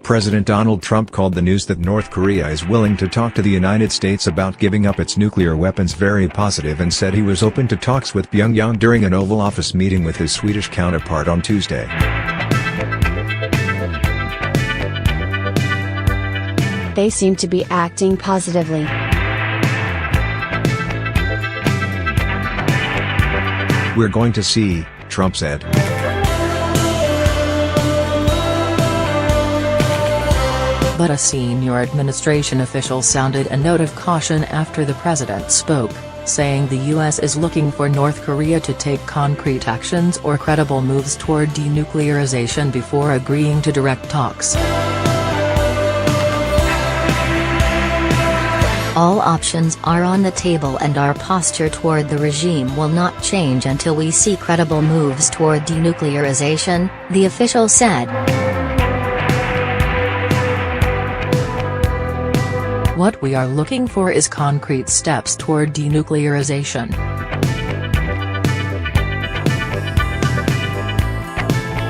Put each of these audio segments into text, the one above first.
President Donald Trump called the news that North Korea is willing to talk to the United States about giving up its nuclear weapons very positive and said he was open to talks with Pyongyang during an Oval Office meeting with his Swedish counterpart on Tuesday. They seem to be acting positively. We're going to see, Trump said. But a senior administration official sounded a note of caution after the president spoke, saying the U.S. is looking for North Korea to take concrete actions or credible moves toward denuclearization before agreeing to direct talks. All options are on the table and our posture toward the regime will not change until we see credible moves toward denuclearization, the official said. What we are looking for is concrete steps toward denuclearization.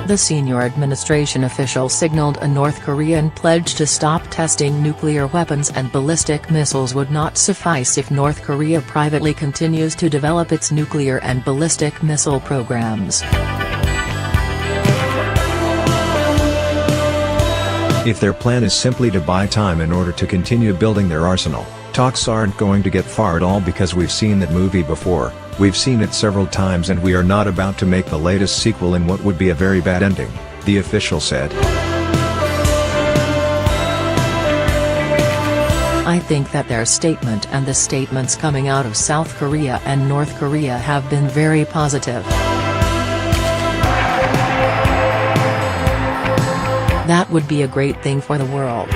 The senior administration official signaled a North Korean pledge to stop testing nuclear weapons and ballistic missiles would not suffice if North Korea privately continues to develop its nuclear and ballistic missile programs. If their plan is simply to buy time in order to continue building their arsenal, talks aren't going to get far at all because we've seen that movie before, we've seen it several times and we are not about to make the latest sequel in what would be a very bad ending, the official said. I think that their statement and the statements coming out of South Korea and North Korea have been very positive. That would be a great thing for the world.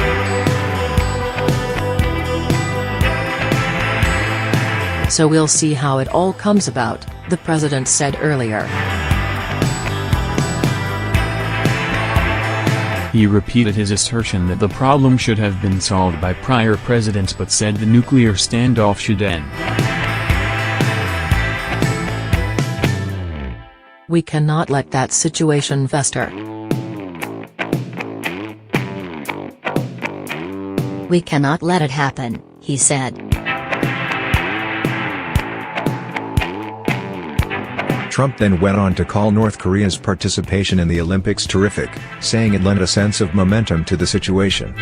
So we'll see how it all comes about, the president said earlier. He repeated his assertion that the problem should have been solved by prior presidents but said the nuclear standoff should end. We cannot let that situation fester. We cannot let it happen, he said. Trump then went on to call North Korea's participation in the Olympics terrific, saying it lent a sense of momentum to the situation.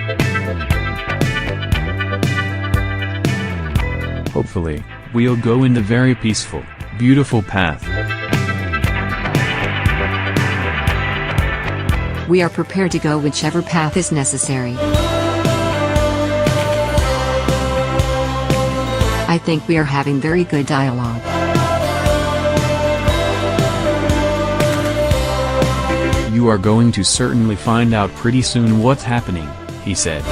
Hopefully, we'll go in the very peaceful, beautiful path. We are prepared to go whichever path is necessary. I think we are having very good dialogue. You are going to certainly find out pretty soon what's happening, he said.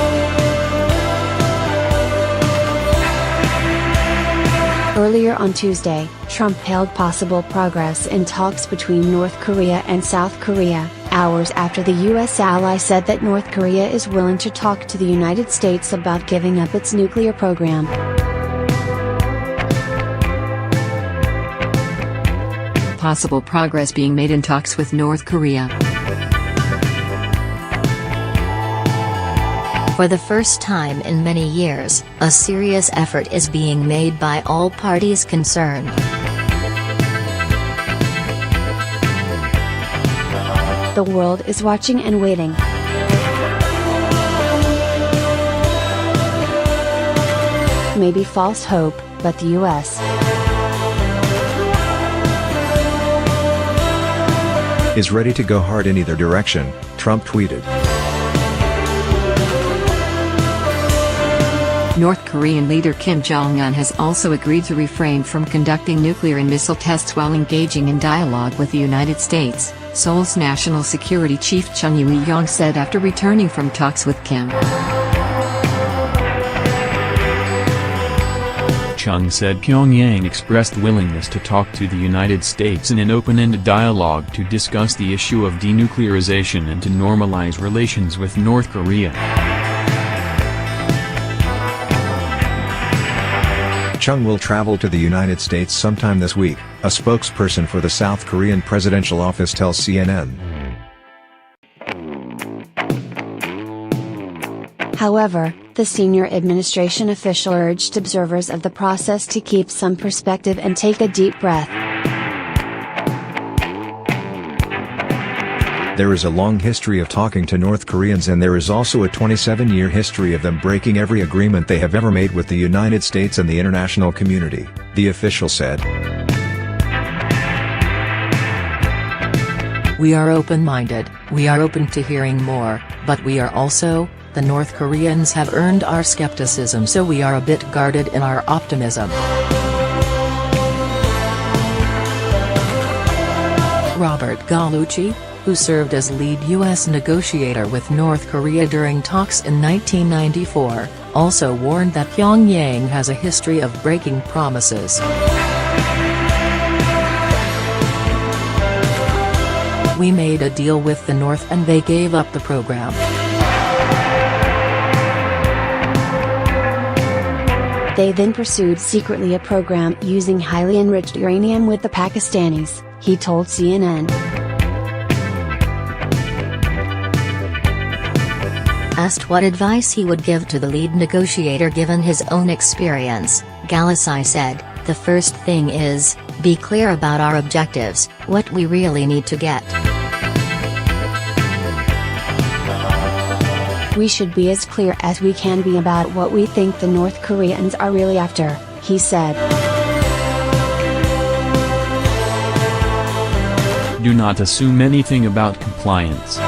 Earlier on Tuesday, Trump hailed possible progress in talks between North Korea and South Korea, hours after the U.S. ally said that North Korea is willing to talk to the United States about giving up its nuclear program. Possible progress being made in talks with North Korea. For the first time in many years, a serious effort is being made by all parties concerned. The world is watching and waiting. Maybe false hope, but the U.S. is ready to go hard in either direction, Trump tweeted. North Korean leader Kim Jong-un has also agreed to refrain from conducting nuclear and missile tests while engaging in dialogue with the United States, Seoul's National Security Chief Chung Eui-yong said after returning from talks with Kim. Chung said Pyongyang expressed willingness to talk to the United States in an open-ended dialogue to discuss the issue of denuclearization and to normalize relations with North Korea. Chung will travel to the United States sometime this week, a spokesperson for the South Korean presidential office tells CNN. However, the senior administration official urged observers of the process to keep some perspective and take a deep breath. There is a long history of talking to North Koreans, and there is also a 27-year history of them breaking every agreement they have ever made with the United States and the international community, the official said. We are open-minded, we are open to hearing more, but we are also, the North Koreans have earned our skepticism, so we are a bit guarded in our optimism. Robert Gallucci, who served as lead U.S. negotiator with North Korea during talks in 1994, also warned that Pyongyang has a history of breaking promises. We made a deal with the North and they gave up the program. They then pursued secretly a program using highly enriched uranium with the Pakistanis, he told CNN. Asked what advice he would give to the lead negotiator given his own experience, Gallucci said, "The first thing is, be clear about our objectives, what we really need to get. We should be as clear as we can be about what we think the North Koreans are really after," he said. Do not assume anything about compliance.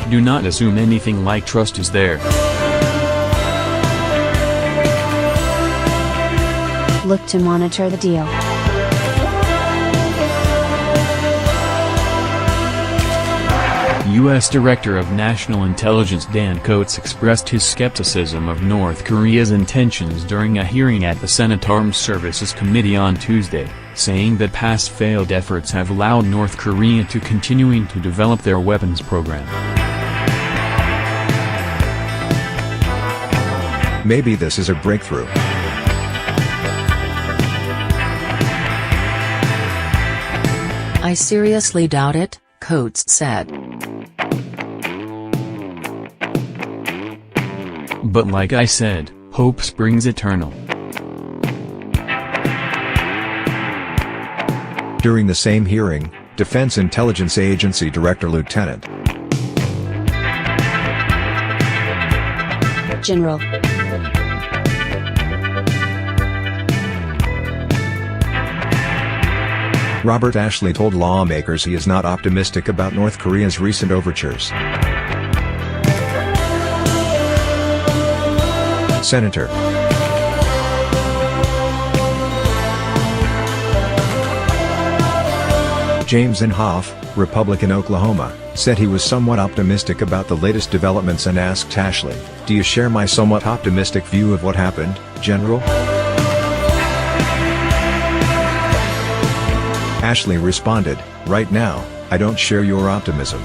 Do not assume anything like trust is there. Look to monitor the deal. U.S. Director of National Intelligence Dan Coats expressed his skepticism of North Korea's intentions during a hearing at the Senate Armed Services Committee on Tuesday, saying that past failed efforts have allowed North Korea to continuing to develop their weapons program. Maybe this is a breakthrough. I seriously doubt it, Coats said. But like I said, hope springs eternal. During the same hearing, Defense Intelligence Agency Director Lieutenant General Robert Ashley told lawmakers he is not optimistic about North Korea's recent overtures. Senator James Inhofe, Republican Oklahoma, said he was somewhat optimistic about the latest developments and asked Ashley, "Do you share my somewhat optimistic view of what happened, General?" Ashley responded, "Right now, I don't share your optimism."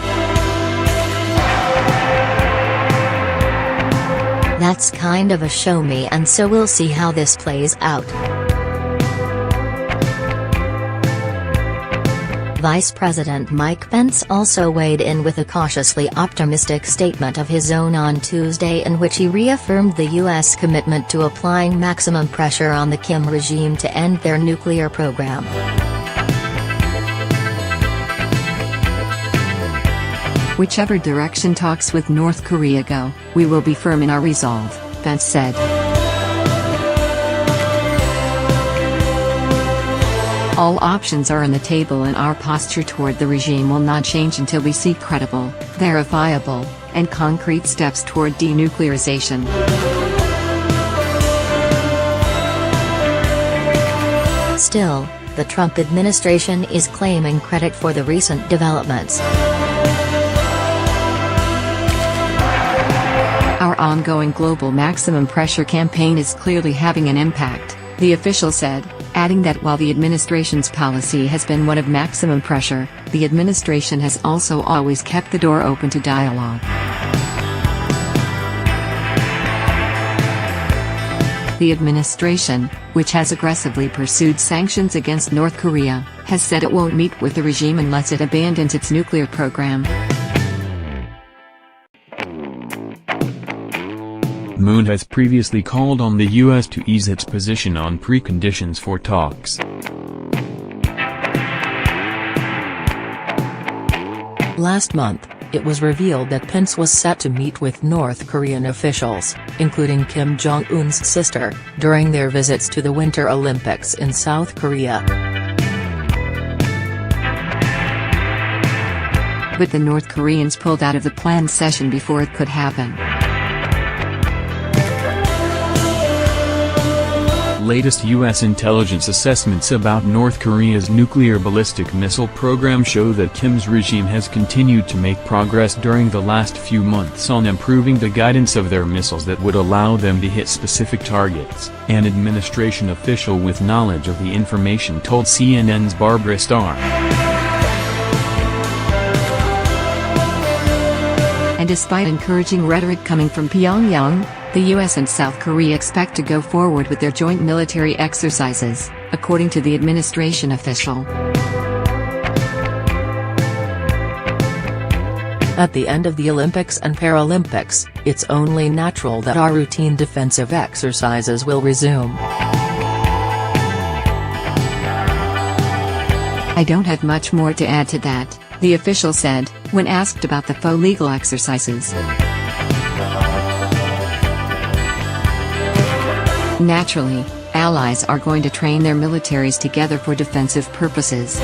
That's kind of a show me, and so we'll see how this plays out. Vice President Mike Pence also weighed in with a cautiously optimistic statement of his own on Tuesday, in which he reaffirmed the U.S. commitment to applying maximum pressure on the Kim regime to end their nuclear program. Whichever direction talks with North Korea go, we will be firm in our resolve, Pence said. All options are on the table, and our posture toward the regime will not change until we see credible, verifiable, and concrete steps toward denuclearization. Still, the Trump administration is claiming credit for the recent developments. Our ongoing global maximum pressure campaign is clearly having an impact, the official said, adding that while the administration's policy has been one of maximum pressure, the administration has also always kept the door open to dialogue. The administration, which has aggressively pursued sanctions against North Korea, has said it won't meet with the regime unless it abandons its nuclear program. Moon has previously called on the U.S. to ease its position on preconditions for talks. Last month, it was revealed that Pence was set to meet with North Korean officials, including Kim Jong-un's sister, during their visits to the Winter Olympics in South Korea. But the North Koreans pulled out of the planned session before it could happen. Latest U.S. intelligence assessments about North Korea's nuclear ballistic missile program show that Kim's regime has continued to make progress during the last few months on improving the guidance of their missiles that would allow them to hit specific targets, an administration official with knowledge of the information told CNN's Barbara Starr. And despite encouraging rhetoric coming from Pyongyang, the US and South Korea expect to go forward with their joint military exercises, according to the administration official. At the end of the Olympics and Paralympics, it's only natural that our routine defensive exercises will resume. I don't have much more to add to that, the official said, when asked about the faux legal exercises. Naturally, allies are going to train their militaries together for defensive purposes.